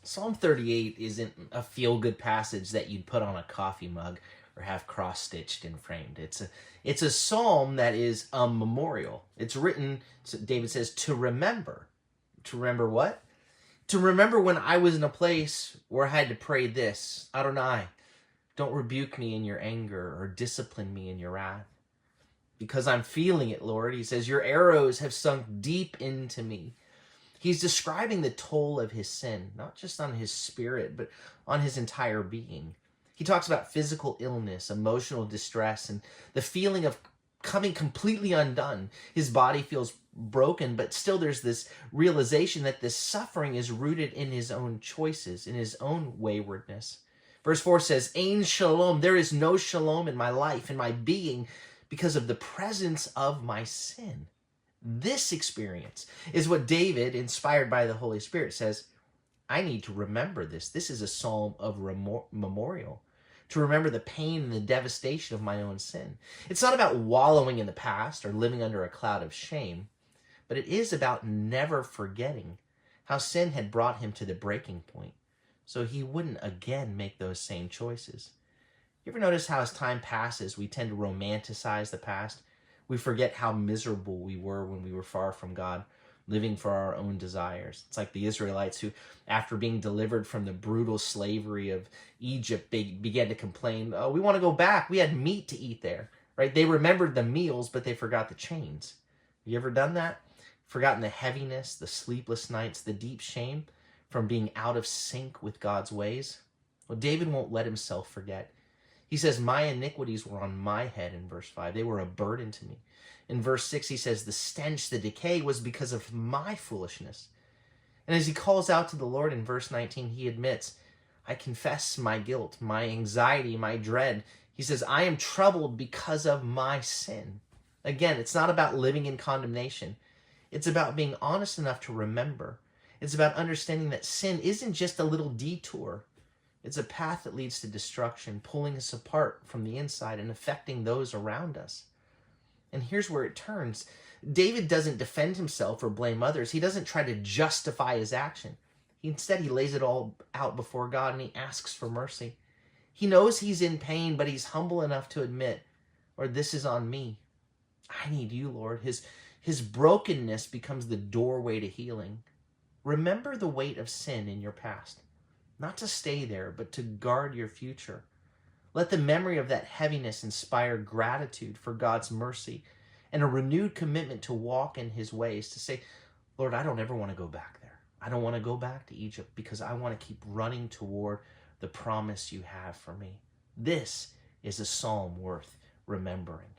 Psalm 38 isn't a feel-good passage that you'd put on a coffee mug or have cross-stitched and framed. It's a psalm that is a memorial. It's written, David says, to remember. To remember what? To remember when I was in a place where I had to pray this, Adonai, don't rebuke me in your anger or discipline me in your wrath. Because I'm feeling it, Lord. He says, your arrows have sunk deep into me. He's describing the toll of his sin, not just on his spirit, but on his entire being. He talks about physical illness, emotional distress, and the feeling of coming completely undone. His body feels broken, but still there's this realization that this suffering is rooted in his own choices, in his own waywardness. Verse 4 says, Ein shalom, there is no shalom in my life, in my being, because of the presence of my sin. This experience is what David, inspired by the Holy Spirit, says, I need to remember this. This is a psalm of memorial, to remember the pain and the devastation of my own sin. It's not about wallowing in the past or living under a cloud of shame, but it is about never forgetting how sin had brought him to the breaking point, so he wouldn't again make those same choices. You ever notice how as time passes, we tend to romanticize the past? We forget how miserable we were when we were far from God, living for our own desires. It's like the Israelites who, after being delivered from the brutal slavery of Egypt, they began to complain, oh, we want to go back. We had meat to eat there, right? They remembered the meals, but they forgot the chains. Have you ever done that? Forgotten the heaviness, the sleepless nights, the deep shame from being out of sync with God's ways? Well, David won't let himself forget. He says, my iniquities were on my head in verse 5. They were a burden to me. In verse 6, he says, the stench, the decay was because of my foolishness. And as he calls out to the Lord in verse 19, he admits, I confess my guilt, my anxiety, my dread. He says, I am troubled because of my sin. Again, it's not about living in condemnation. It's about being honest enough to remember. It's about understanding that sin isn't just a little detour. It's a path that leads to destruction, pulling us apart from the inside and affecting those around us. And here's where it turns. David doesn't defend himself or blame others. He doesn't try to justify his action. Instead, he lays it all out before God and he asks for mercy. He knows he's in pain, but he's humble enough to admit, Lord, this is on me. I need you, Lord. His brokenness becomes the doorway to healing. Remember the weight of sin in your past. Not to stay there, but to guard your future. Let the memory of that heaviness inspire gratitude for God's mercy and a renewed commitment to walk in his ways, to say, Lord, I don't ever want to go back there. I don't want to go back to Egypt because I want to keep running toward the promise you have for me. This is a psalm worth remembering.